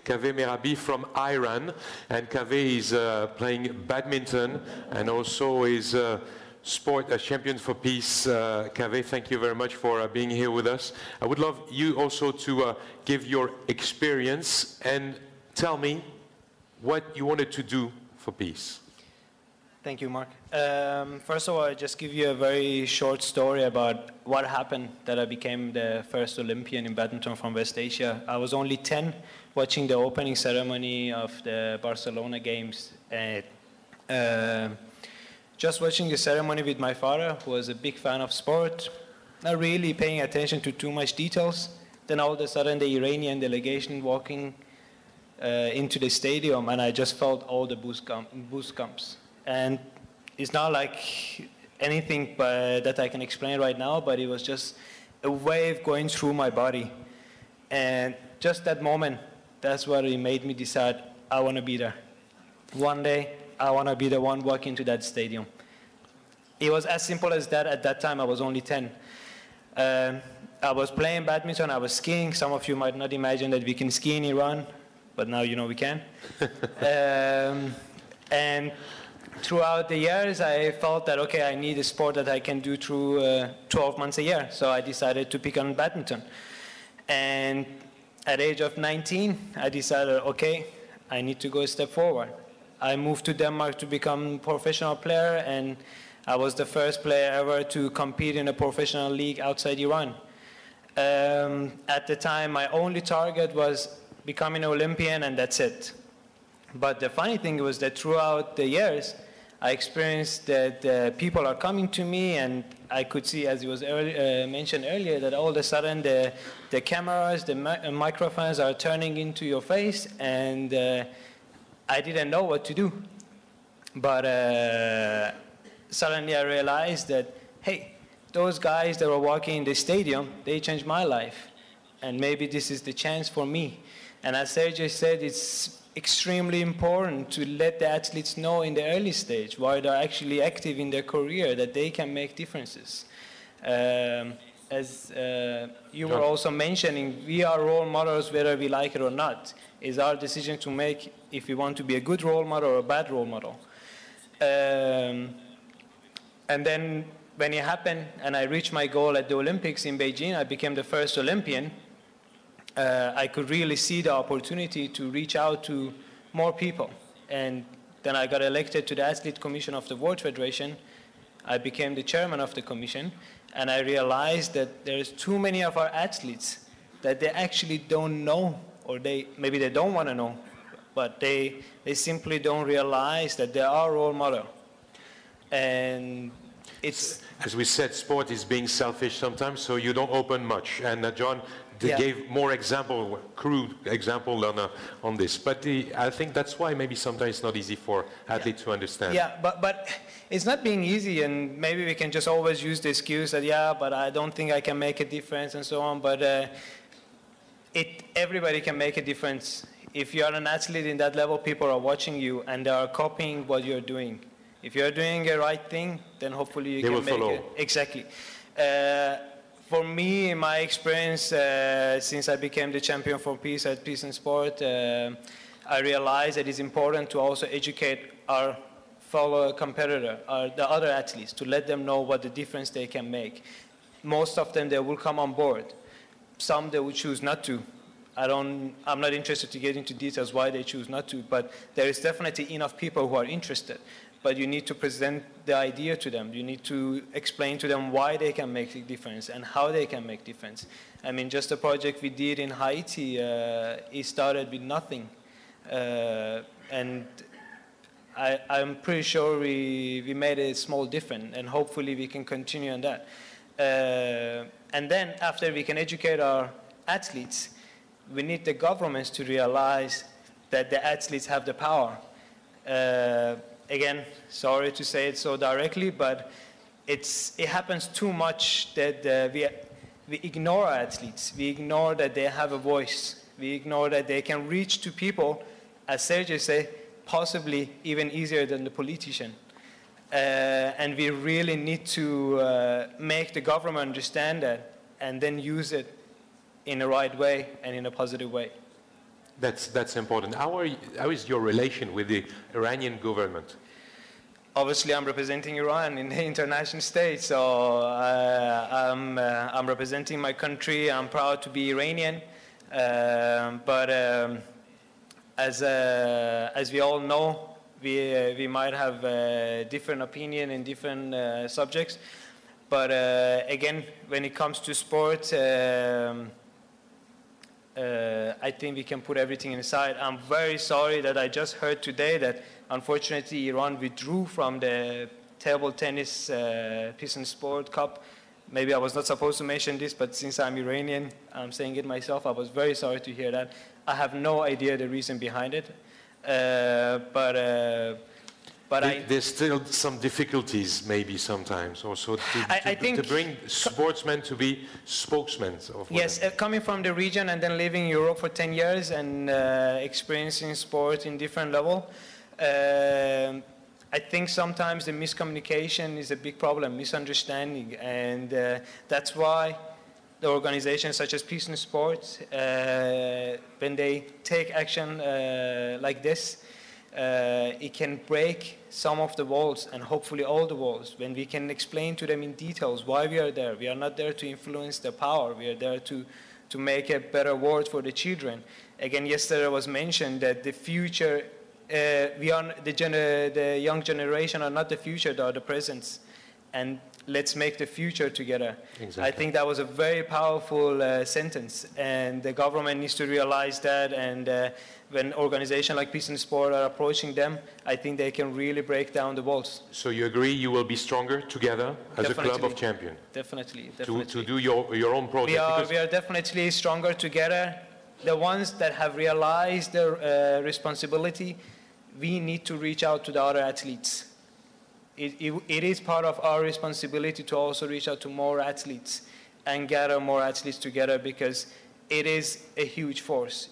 Kaveh MEHRABI from Iran, and Kaveh is playing badminton and also is sport champion for peace. Kaveh, thank you very much for being here with us. I would love you also to give your experience and tell me what you wanted to do for peace. Thank you, Mark. First of all, I'll just give you a very short story about what happened that I became the first Olympian in badminton from West Asia. I was only 10 watching the opening ceremony of the Barcelona games. And, just watching the ceremony with my father, who was a big fan of sport, not really paying attention to too much details. Then all of a sudden, the Iranian delegation walking into the stadium, and I just felt all the goosebumps. And it's not like anything that I can explain right now, but it was just a wave going through my body. And just that moment, that's what it made me decide I want to be there. One day, I want to be the one walking to that stadium. It was as simple as that. At that time, I was only 10. I was playing badminton, I was skiing. Some of you might not imagine that we can ski in Iran, but now you know we can. And throughout the years, I felt that, okay, I need a sport that I can do through 12 months a year. So I decided to pick on badminton. And at the age of 19, I decided, okay, I need to go a step forward. I moved to Denmark to become a professional player, and I was the first player ever to compete in a professional league outside Iran. At the time, my only target was becoming an Olympian, and that's it. But the funny thing was that throughout the years, I experienced that people are coming to me, and I could see, as it was mentioned earlier, that all of a sudden the cameras, the microphones are turning into your face, and I didn't know what to do. But suddenly I realized that, hey, those guys that were walking in the stadium, they changed my life. And maybe this is the chance for me. And as Sergey said, it's extremely important to let the athletes know in the early stage, while they're actually active in their career, that they can make differences. As you were also mentioning, we are role models whether we like it or not. It's our decision to make if we want to be a good role model or a bad role model. And then when it happened and I reached my goal at the Olympics in Beijing, I became the first Olympian. I could really see the opportunity to reach out to more people. And then I got elected to the Athlete Commission of the World Federation. I became the chairman of the commission. And I realized that there's too many of our athletes that they actually don't know, or maybe they don't want to know, but they simply don't realize that they are role model. And it's... As we said, sport is being selfish sometimes, so you don't open much. And John gave more example, crude example on this. But I think that's why maybe sometimes it's not easy for athletes to understand. Yeah, but it's not being easy, and maybe we can just always use the excuse that, yeah, but I don't think I can make a difference and so on. But everybody can make a difference. If you are an athlete in that level, people are watching you and they are copying what you're doing. If you're doing the right thing, then hopefully you can make it. Exactly. For me, in my experience, since I became the champion for peace at Peace and Sport, I realized that it's important to also educate our fellow competitor, the other athletes, to let them know what the difference they can make. Most of them, they will come on board. Some, they will choose not to. I'm not interested to get into details why they choose not to, but there is definitely enough people who are interested. But you need to present the idea to them. You need to explain to them why they can make a difference and how they can make a difference. I mean, just a project we did in Haiti, it started with nothing. And I'm pretty sure we made a small difference, and hopefully we can continue on that. And then after we can educate our athletes, we need the governments to realize that the athletes have the power. Again, sorry to say it so directly, but it happens too much that we ignore our athletes. We ignore that they have a voice. We ignore that they can reach to people, as Sergey said, possibly even easier than the politician. And we really need to make the government understand that and then use it in the right way and in a positive way. That's important. How is your relation with the Iranian government? Obviously, I'm representing Iran in the international stage, so I'm representing my country. I'm proud to be Iranian, but as we all know, we might have a different opinion in different subjects. But again, when it comes to sport, I think we can put everything aside. I'm very sorry that I just heard today that unfortunately Iran withdrew from the table tennis Peace and Sport Cup. Maybe I was not supposed to mention this, but since I'm Iranian, I'm saying it myself. I was very sorry to hear that. I have no idea the reason behind it. But there's still some difficulties, maybe sometimes, also to bring sportsmen to be spokesmen. Yes, coming from the region and then living in Europe for 10 years and experiencing sport in different level, I think sometimes the miscommunication is a big problem, misunderstanding, and that's why the organizations such as Peace and Sport, when they take action like this, it can break some of the walls and hopefully all the walls. When we can explain to them in details why we are there. We are not there to influence the power. We are there to make a better world for the children. Again, yesterday was mentioned that the future, the young generation are not the future, they are the present. And let's make the future together. Exactly. I think that was a very powerful sentence, and the government needs to realize that, and when organizations like Peace and Sport are approaching them, I think they can really break down the walls. So you agree you will be stronger together as a club of champions? Definitely. To do your own project? We are definitely stronger together. The ones that have realized their responsibility, we need to reach out to the other athletes. It is part of our responsibility to also reach out to more athletes and gather more athletes together, because it is a huge force.